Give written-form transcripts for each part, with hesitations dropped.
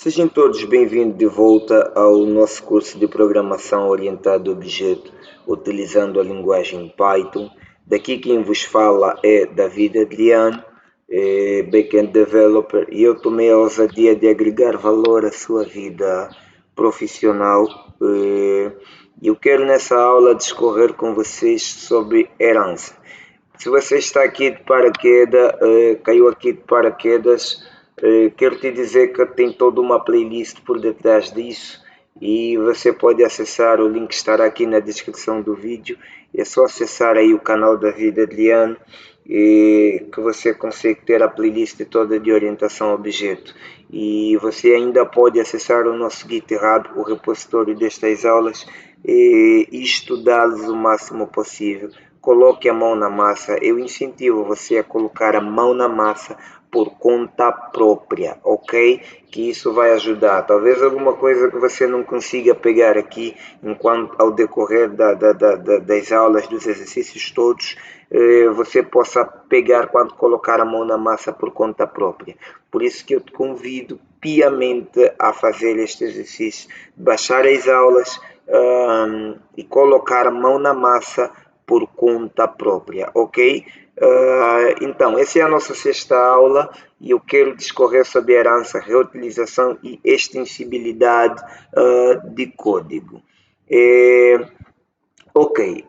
Sejam todos bem-vindos de volta ao nosso curso de programação orientado a objeto, utilizando a linguagem Python. Daqui quem vos fala é David Adriano, Backend Developer, e eu tomei a ousadia de agregar valor à sua vida profissional. Eu quero nessa aula discorrer com vocês sobre herança. Se você está aqui de paraquedas, caiu aqui de paraquedas, quero te dizer que tem toda uma playlist por detrás disso e você pode acessar, o link estará aqui na descrição do vídeo. É só acessar aí o canal da Vida Adriano e que você consegue ter a playlist toda de orientação a objeto. E você ainda pode acessar o nosso GitHub, o repositório destas aulas, e estudá-los o máximo possível. Coloque a mão na massa. Eu incentivo você a colocar a mão na massa por conta própria, ok? Que isso vai ajudar. Talvez alguma coisa que você não consiga pegar aqui enquanto ao decorrer das aulas, dos exercícios todos, você possa pegar quando colocar a mão na massa por conta própria. Por isso que eu te convido piamente a fazer este exercício, baixar as aulas e colocar a mão na massa por conta própria, ok? Então, essa é a nossa sexta aula e eu quero discorrer sobre herança, reutilização e extensibilidade de código. Ok,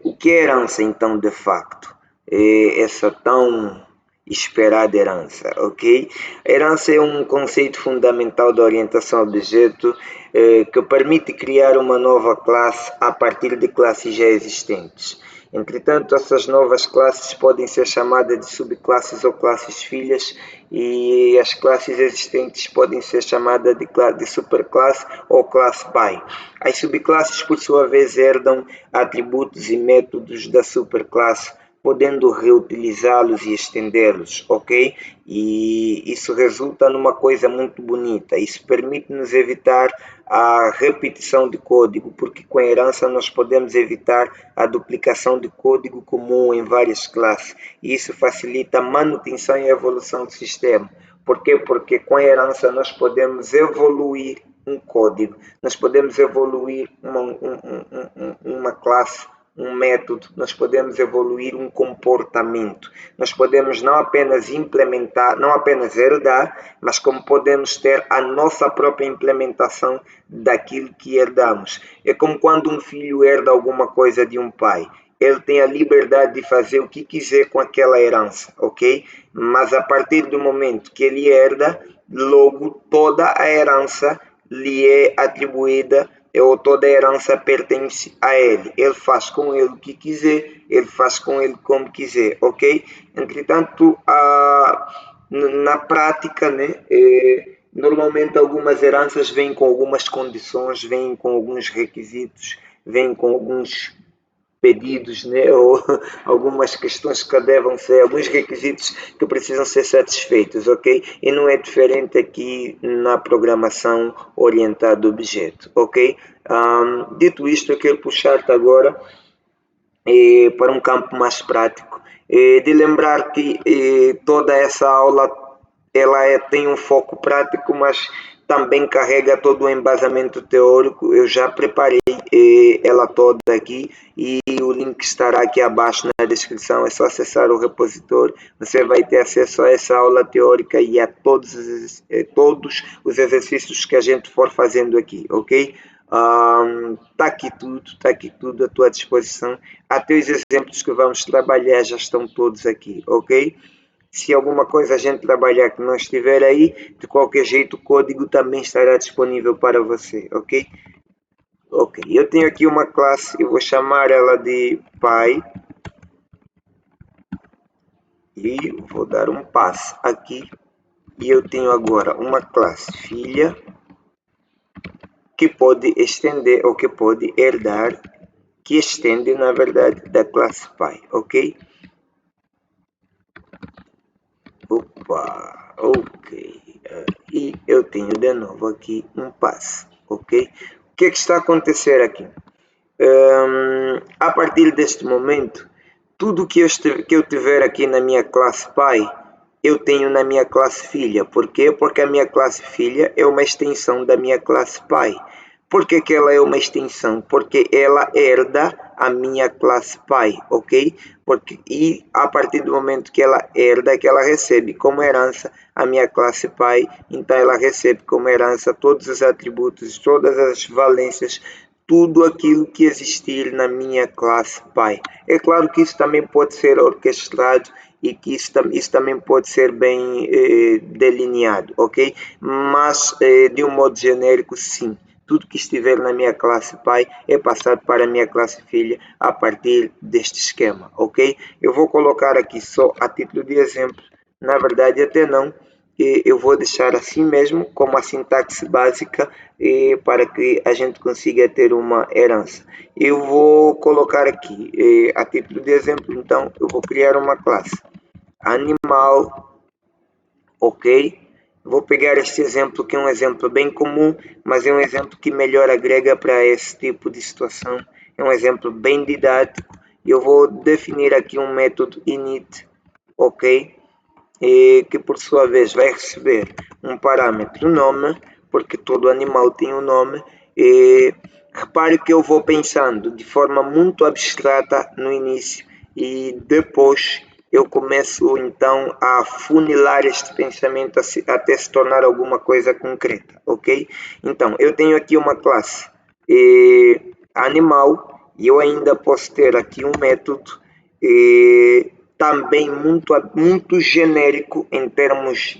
o que é herança então de facto? Essa tão esperada herança, ok? A herança é um conceito fundamental da orientação a objeto que permite criar uma nova classe a partir de classes já existentes. Entretanto, essas novas classes podem ser chamadas de subclasses ou classes filhas e as classes existentes podem ser chamadas de superclasse ou classe pai. As subclasses, por sua vez, herdam atributos e métodos da superclasse, podendo reutilizá-los e estendê-los, ok? E isso resulta numa coisa muito bonita. Isso permite-nos evitar a repetição de código, porque com a herança nós podemos evitar a duplicação de código comum em várias classes. E isso facilita a manutenção e a evolução do sistema. Por quê? Porque com a herança nós podemos evoluir um código, nós podemos evoluir uma classe, um método, nós podemos evoluir um comportamento, nós podemos não apenas implementar, não apenas herdar, mas como podemos ter a nossa própria implementação daquilo que herdamos. É como quando um filho herda alguma coisa de um pai. Ele tem a liberdade de fazer o que quiser com aquela herança, ok? Mas a partir do momento que ele herda, logo toda a herança lhe é atribuída ou toda a herança pertence a ele. Ele faz com ele o que quiser, ele faz com ele como quiser, ok? Entretanto, na prática, né, normalmente algumas heranças vêm com algumas condições, vêm com alguns requisitos, vêm com alguns pedidos, né, ou algumas questões que devem ser, alguns requisitos que precisam ser satisfeitos, ok? E não é diferente aqui na programação orientada a objeto, ok? Dito isto, eu quero puxar-te agora para um campo mais prático, de lembrar que toda essa aula ela tem um foco prático, mas também carrega todo o embasamento teórico. Eu já preparei ela toda aqui e o link estará aqui abaixo na descrição. É só acessar o repositório, você vai ter acesso a essa aula teórica e a todos os exercícios que a gente for fazendo aqui, ok? Está aqui tudo à tua disposição. Até os exemplos que vamos trabalhar já estão todos aqui, ok? Se alguma coisa a gente trabalhar que não estiver aí, de qualquer jeito o código também estará disponível para você, ok? Ok, eu tenho aqui uma classe, eu vou chamar ela de pai e vou dar um pass aqui. E eu tenho agora uma classe filha que pode estender ou que pode herdar, que estende na verdade da classe pai, ok? Opa, ok. E eu tenho de novo aqui um pass, ok? O que é que está a acontecer aqui? A partir deste momento, tudo que eu tiver aqui na minha classe pai, eu tenho na minha classe filha. Por quê? Porque a minha classe filha é uma extensão da minha classe pai. Por que que ela é uma extensão? Porque ela herda a minha classe pai, ok? E a partir do momento que ela herda, que ela recebe como herança a minha classe pai, então ela recebe como herança todos os atributos, todas as valências, tudo aquilo que existir na minha classe pai. É claro que isso também pode ser orquestrado e que isso também pode ser bem delineado, ok? Mas, de um modo genérico, sim. Tudo que estiver na minha classe pai é passado para a minha classe filha a partir deste esquema, ok? Eu vou colocar aqui só a título de exemplo, na verdade até não, eu vou deixar assim mesmo, como a sintaxe básica, para que a gente consiga ter uma herança. Eu vou colocar aqui, a título de exemplo, então, eu vou criar uma classe animal, ok? Vou pegar este exemplo, que é um exemplo bem comum, mas é um exemplo que melhor agrega para esse tipo de situação. É um exemplo bem didático. Eu vou definir aqui um método init, ok? Que por sua vez vai receber um parâmetro nome, porque todo animal tem um nome. Repare que eu vou pensando de forma muito abstrata no início e depois eu começo então a funilar este pensamento até se tornar alguma coisa concreta, ok? Então, eu tenho aqui uma classe animal e eu ainda posso ter aqui um método também muito genérico em termos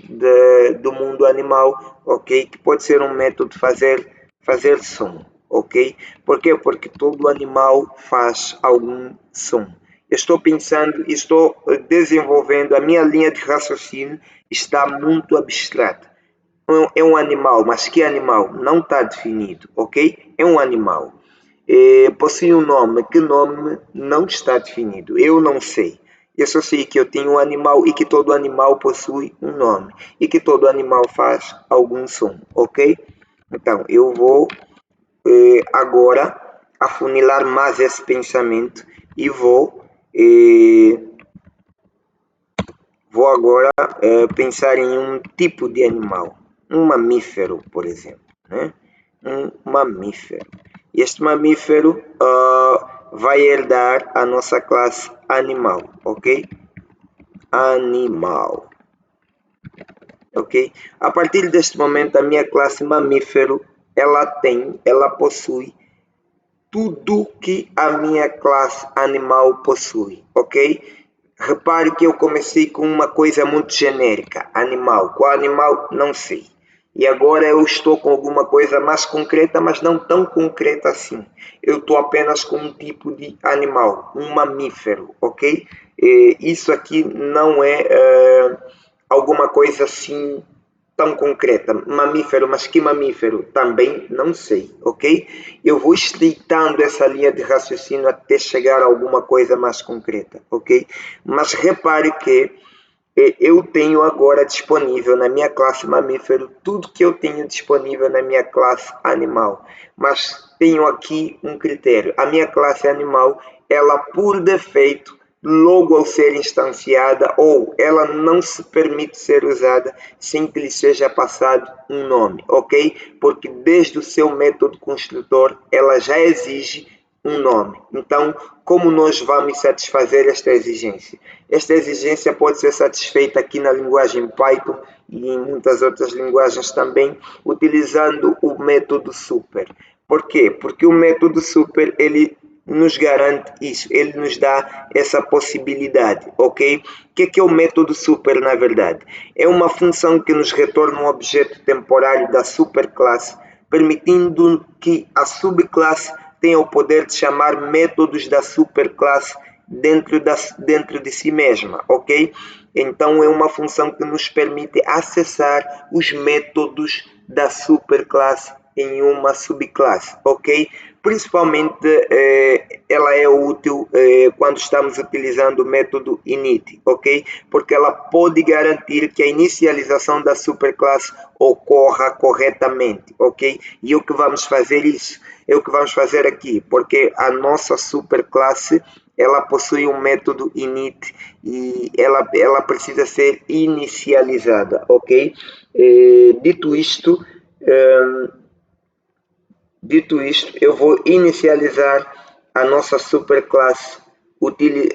do mundo animal, ok? Que pode ser um método fazer som, ok? Por quê? Porque todo animal faz algum som. Eu estou pensando, estou desenvolvendo, a minha linha de raciocínio está muito abstrata. É um animal, mas que animal? Não está definido, ok? É um animal. Possui um nome, que nome não está definido, eu não sei. Eu só sei que eu tenho um animal e que todo animal possui um nome e que todo animal faz algum som, ok? Então, eu vou agora afunilar mais esse pensamento e vou agora pensar em um tipo de animal, um mamífero, por exemplo, né? Um mamífero. Este mamífero vai herdar a nossa classe animal, ok? Animal, ok? A partir deste momento, a minha classe mamífero, ela possui tudo que a minha classe animal possui, ok? Repare que eu comecei com uma coisa muito genérica, animal. Qual animal? Não sei. E agora eu estou com alguma coisa mais concreta, mas não tão concreta assim. Eu estou apenas com um tipo de animal, um mamífero, ok? Isso aqui não é alguma coisa assim tão concreta. Mamífero, mas que mamífero? Também não sei, ok? Eu vou estreitando essa linha de raciocínio até chegar a alguma coisa mais concreta, ok? Mas repare que eu tenho agora disponível na minha classe mamífero tudo que eu tenho disponível na minha classe animal. Mas tenho aqui um critério. A minha classe animal, ela por defeito, logo ao ser instanciada, ou ela não se permite ser usada sem que lhe seja passado um nome, ok? Porque desde o seu método construtor, ela já exige um nome. Então, como nós vamos satisfazer esta exigência? Esta exigência pode ser satisfeita aqui na linguagem Python e em muitas outras linguagens também, utilizando o método super. Por quê? Porque o método super, ele nos garante isso, ele nos dá essa possibilidade, ok? O que é o método super, na verdade? É uma função que nos retorna um objeto temporário da superclasse, permitindo que a subclasse tenha o poder de chamar métodos da superclasse dentro de si mesma, ok? Então é uma função que nos permite acessar os métodos da superclasse em uma subclasse, ok? Principalmente ela é útil quando estamos utilizando o método init, ok? Porque ela pode garantir que a inicialização da superclasse ocorra corretamente, ok? E o que vamos fazer isso? É o que vamos fazer aqui, porque a nossa superclasse ela possui um método init e ela precisa ser inicializada, ok? Dito isto, eu vou inicializar a nossa superclasse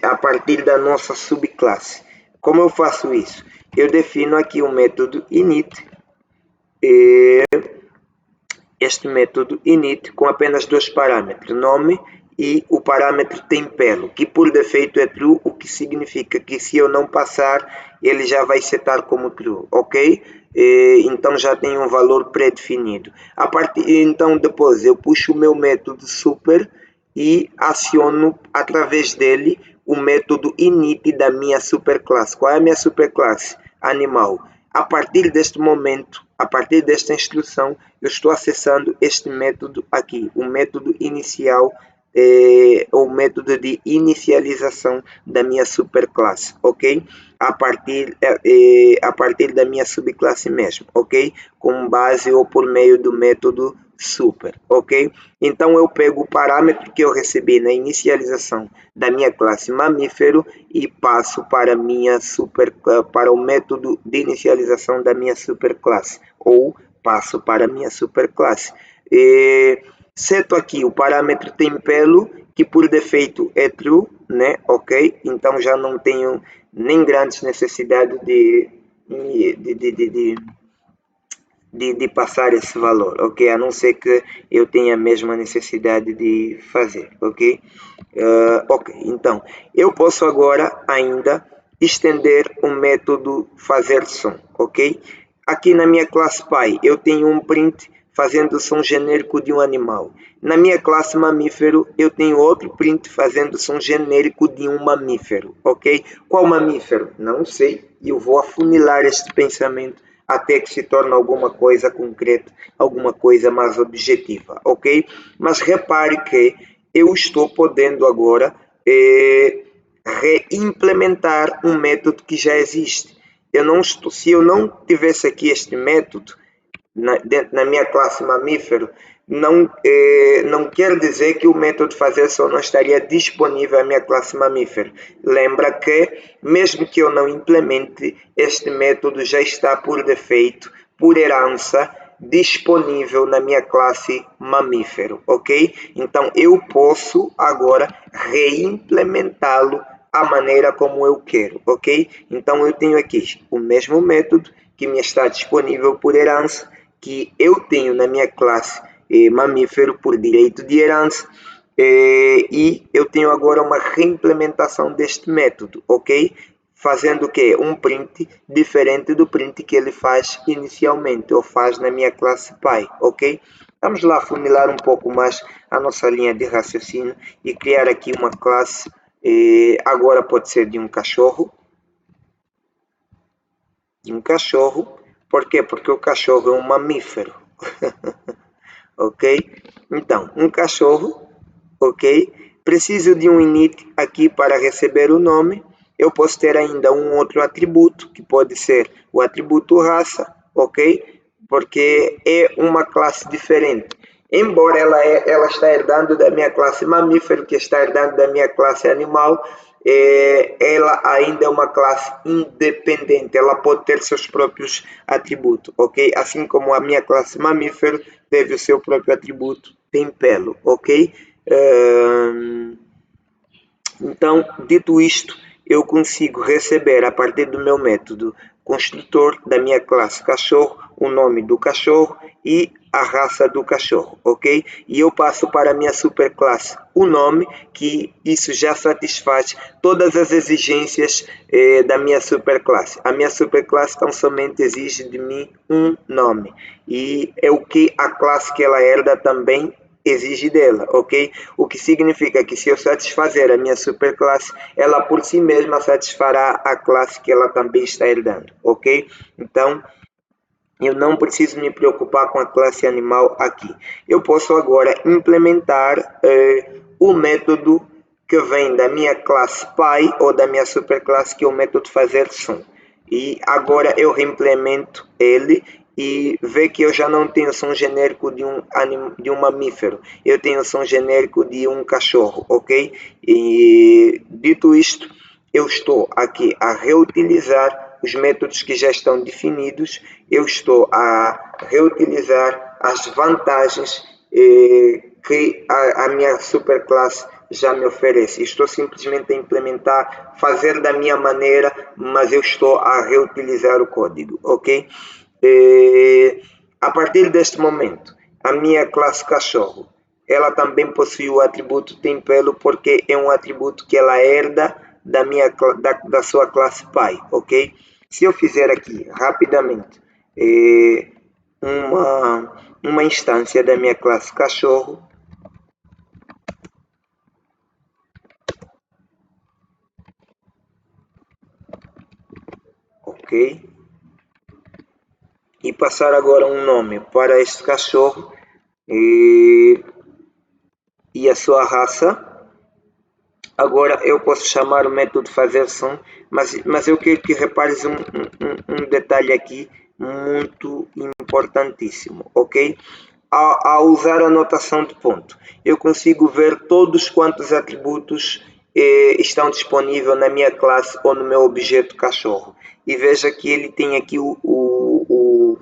a partir da nossa subclasse. Como eu faço isso? Eu defino aqui o método init, este método init com apenas dois parâmetros, nome e o parâmetro tempelo, que por defeito é true, o que significa que se eu não passar, ele já vai setar como true, ok? Então já tem um valor pré-definido. Então depois eu puxo o meu método super e aciono através dele o método init da minha superclasse. Qual é a minha superclasse? Animal. A partir deste momento, a partir desta instrução, eu estou acessando este método aqui, o método inicial, o método de inicialização da minha superclasse, ok? A partir da minha subclasse mesmo, ok? Com base ou por meio do método super, ok? Então eu pego o parâmetro que eu recebi na inicialização da minha classe mamífero e passo para para o método de inicialização da minha superclasse, ou passo para a minha superclasse. Seto aqui o parâmetro tempelo, que por defeito é true, né? Ok? Então já não tenho nem grandes necessidades de passar esse valor, ok? A não ser que eu tenha a mesma necessidade de fazer, ok? Ok, então, eu posso agora ainda estender o método fazer som, ok? Aqui na minha classe Pai, eu tenho um print fazendo som genérico de um animal. Na minha classe mamífero, eu tenho outro print fazendo som genérico de um mamífero, ok? Qual mamífero? Não sei, e eu vou afunilar este pensamento até que se torne alguma coisa concreta, alguma coisa mais objetiva, ok? Mas repare que eu estou podendo agora reimplementar um método que já existe. Se eu não tivesse aqui este método na minha classe mamífero, não quer dizer que o método fazer som não estaria disponível à minha classe mamífero. Lembra que, mesmo que eu não implemente, este método já está por defeito, por herança, disponível na minha classe mamífero, ok? Então eu posso agora reimplementá-lo à maneira como eu quero, ok? Então eu tenho aqui o mesmo método que me está disponível por herança, que eu tenho na minha classe mamífero por direito de herança, e eu tenho agora uma reimplementação deste método, ok? Fazendo o quê? Um print diferente do print que ele faz inicialmente, ou faz na minha classe Pai, ok? Vamos lá funilar um pouco mais a nossa linha de raciocínio e criar aqui uma classe, agora pode ser de um cachorro. Por quê? Porque o cachorro é um mamífero, ok? Então, um cachorro, ok? Preciso de um init aqui para receber o nome. Eu posso ter ainda um outro atributo, que pode ser o atributo raça, ok? Porque é uma classe diferente. Embora ela está herdando da minha classe mamífero, que está herdando da minha classe animal, ela ainda é uma classe independente, ela pode ter seus próprios atributos, ok? Assim como a minha classe mamífero teve o seu próprio atributo tempelo, ok? Então, dito isto, eu consigo receber a partir do meu método construtor da minha classe cachorro o nome do cachorro e a raça do cachorro, ok? E eu passo para a minha superclasse o nome, que isso já satisfaz todas as exigências da minha superclasse. A minha superclasse tão somente exige de mim um nome, e é o que a classe que ela herda também exige dela, ok? O que significa que se eu satisfazer a minha superclasse, ela por si mesma satisfará a classe que ela também está herdando, ok? Então, eu não preciso me preocupar com a classe animal aqui. Eu posso agora implementar o método que vem da minha classe Pai ou da minha superclasse, que é o método fazer som. E agora eu reimplemento ele e vê que eu já não tenho som genérico de um mamífero, eu tenho som genérico de um cachorro, ok? E dito isto, eu estou aqui a reutilizar os métodos que já estão definidos, eu estou a reutilizar as vantagens que a minha superclasse já me oferece. Estou simplesmente a implementar, fazer da minha maneira, mas eu estou a reutilizar o código, ok? A partir deste momento, a minha classe cachorro, ela também possui o atributo tem pelo, porque é um atributo que ela herda da sua classe pai, ok? Se eu fizer aqui rapidamente uma instância da minha classe cachorro, ok? E passar agora um nome para este cachorro e a sua raça. Agora eu posso chamar o método fazer som, mas eu quero que repares um detalhe aqui muito importantíssimo, ok? Ao usar a notação de ponto, eu consigo ver todos quantos atributos estão disponíveis na minha classe ou no meu objeto cachorro. E veja que ele tem aqui o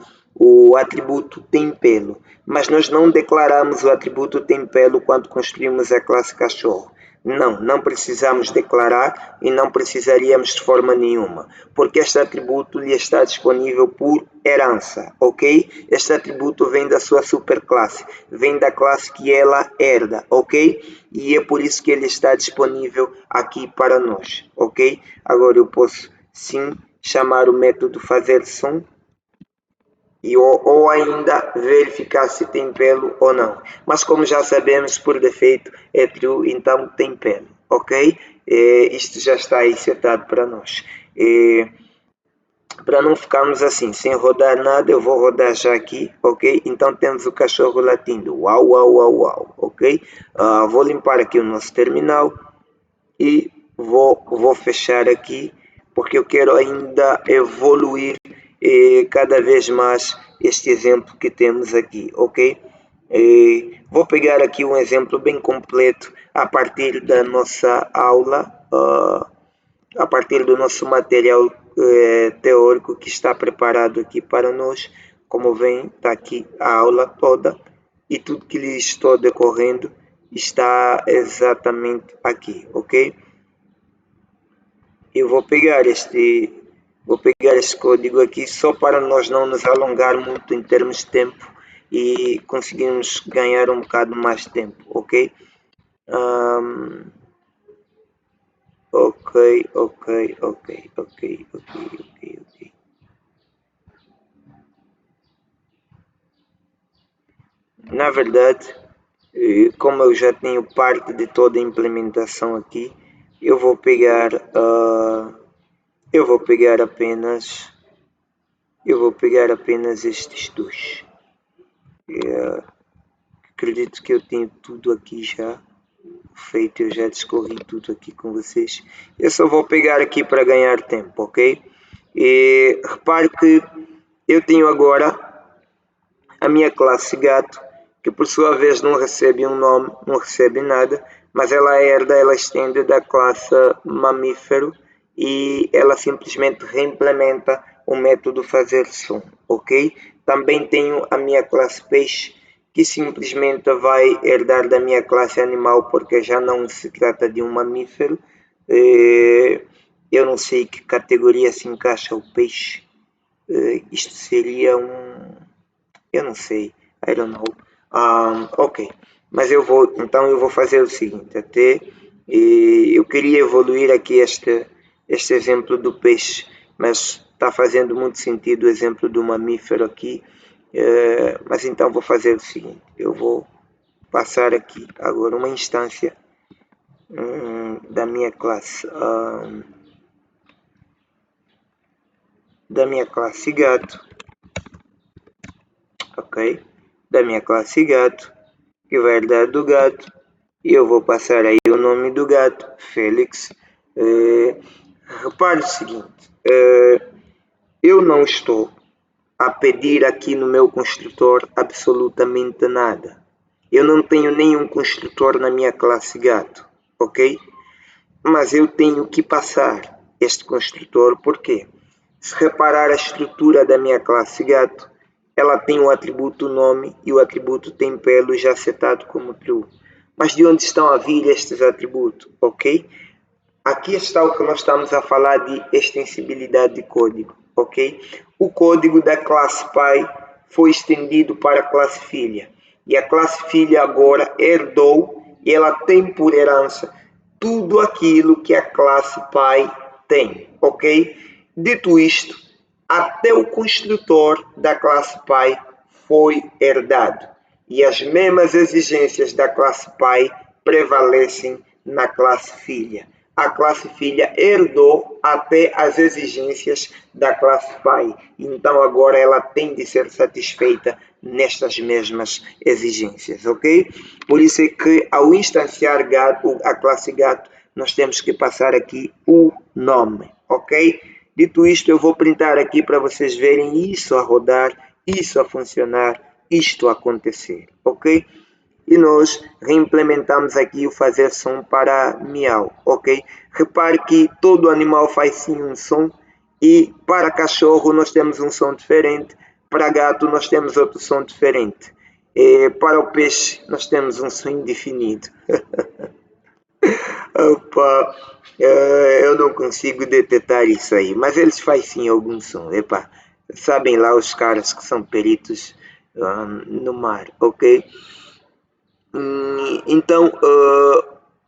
atributo tem pelo, mas nós não declaramos o atributo tem pelo quando construímos a classe cachorro. Não precisamos declarar e não precisaríamos de forma nenhuma, porque este atributo lhe está disponível por herança, ok? Este atributo vem da sua superclasse, vem da classe que ela herda, ok? E é por isso que ele está disponível aqui para nós, ok? Agora eu posso sim chamar o método fazer som ou ainda verificar se tem pelo ou não. Mas como já sabemos, por defeito é true, então tem pelo, ok? Isto já está aí setado para nós. Para não ficarmos assim, sem rodar nada, eu vou rodar já aqui, ok? Então temos o cachorro latindo, uau, uau, uau, uau, ok? Vou limpar aqui o nosso terminal e vou fechar aqui, porque eu quero ainda evoluir cada vez mais este exemplo que temos aqui, ok? Vou pegar aqui um exemplo bem completo a partir da nossa aula, a partir do nosso material teórico que está preparado aqui para nós. Como vem, está aqui a aula toda e tudo que lhe estou decorrendo está exatamente aqui, ok? Eu vou pegar este código aqui só para nós não nos alongar muito em termos de tempo e conseguirmos ganhar um bocado mais tempo, ok? Ok. Na verdade, como eu já tenho parte de toda a implementação aqui, eu vou pegar apenas estes dois. Acredito que eu tenho tudo aqui já feito, eu já discorri tudo aqui com vocês. Eu só vou pegar aqui para ganhar tempo, ok? E repare que eu tenho agora a minha classe gato, que por sua vez não recebe um nome, não recebe nada, mas ela estende da classe mamífero e ela simplesmente reimplementa o método fazer som, ok? Também tenho a minha classe peixe, que simplesmente vai herdar da minha classe animal, porque já não se trata de um mamífero. Eu não sei que categoria se encaixa o peixe. Isto seria eu não sei, I don't know. Ok, mas eu vou fazer o seguinte, eu queria evoluir aqui este exemplo do peixe, mas está fazendo muito sentido o exemplo do mamífero aqui, mas então vou fazer o seguinte, eu vou passar aqui agora uma instância da minha classe gato, ok? Da minha classe gato, que vai herdar do gato, e eu vou passar aí o nome do gato, Félix. Repare o seguinte, eu não estou a pedir aqui no meu construtor absolutamente nada. Eu não tenho nenhum construtor na minha classe gato, ok? Mas eu tenho que passar este construtor porque, se reparar a estrutura da minha classe gato, ela tem o atributo nome e o atributo tem pelo já setado como true. Mas de onde estão a vir estes atributos, ok? Aqui está o que nós estamos a falar de extensibilidade de código, ok? O código da classe pai foi estendido para a classe filha. E a classe filha agora herdou e ela tem por herança tudo aquilo que a classe pai tem, ok? Dito isto, até o construtor da classe pai foi herdado. E as mesmas exigências da classe pai prevalecem na classe filha. A classe filha herdou até as exigências da classe pai. Então agora ela tem de ser satisfeita nestas mesmas exigências, ok? Por isso é que ao instanciar gato, a classe gato, nós temos que passar aqui o nome, ok? Dito isto, eu vou printar aqui para vocês verem isso a rodar, isso a funcionar, isto a acontecer, ok? E nós reimplementamos aqui o fazer som para miau, ok? Repare que todo animal faz sim um som e para cachorro nós temos um som diferente, para gato nós temos outro som diferente. E para o peixe nós temos um som indefinido. Opa, eu não consigo detectar isso aí, mas eles fazem sim algum som. Epa, sabem lá os caras que são peritos no mar, ok? Então,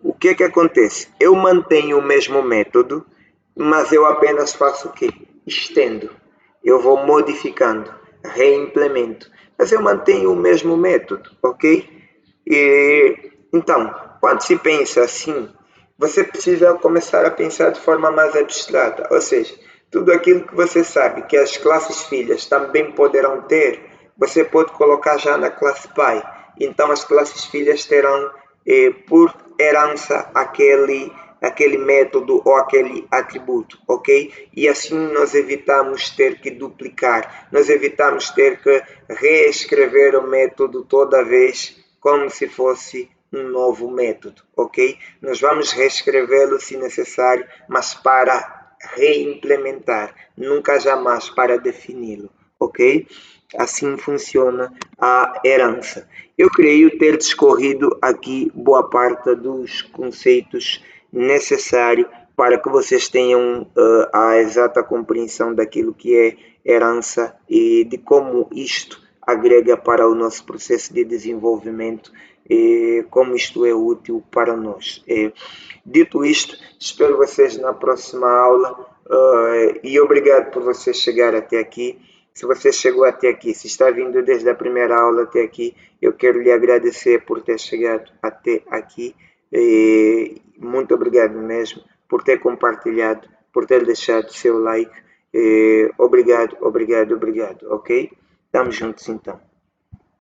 o que é que acontece? Eu mantenho o mesmo método, mas eu apenas faço o quê? Estendo. Eu vou modificando, reimplemento. Mas eu mantenho o mesmo método, ok? Então, quando se pensa assim, você precisa começar a pensar de forma mais abstrata, ou seja, tudo aquilo que você sabe que as classes filhas também poderão ter, você pode colocar já na classe pai. Então as classes filhas terão por herança aquele método ou aquele atributo, ok? E assim nós evitamos ter que duplicar, nós evitamos ter que reescrever o método toda vez como se fosse um novo método, ok? Nós vamos reescrevê-lo se necessário, mas para reimplementar, nunca jamais para defini-lo, ok? Assim funciona a herança. Eu creio ter discorrido aqui boa parte dos conceitos necessários para que vocês tenham a exata compreensão daquilo que é herança e de como isto agrega para o nosso processo de desenvolvimento e como isto é útil para nós. Dito isto, espero vocês na próxima aula e obrigado por vocês chegar até aqui. Se você chegou até aqui, se está vindo desde a primeira aula até aqui, eu quero lhe agradecer por ter chegado até aqui. Muito obrigado mesmo por ter compartilhado, por ter deixado seu like. Obrigado, obrigado, obrigado, ok? Estamos juntos então.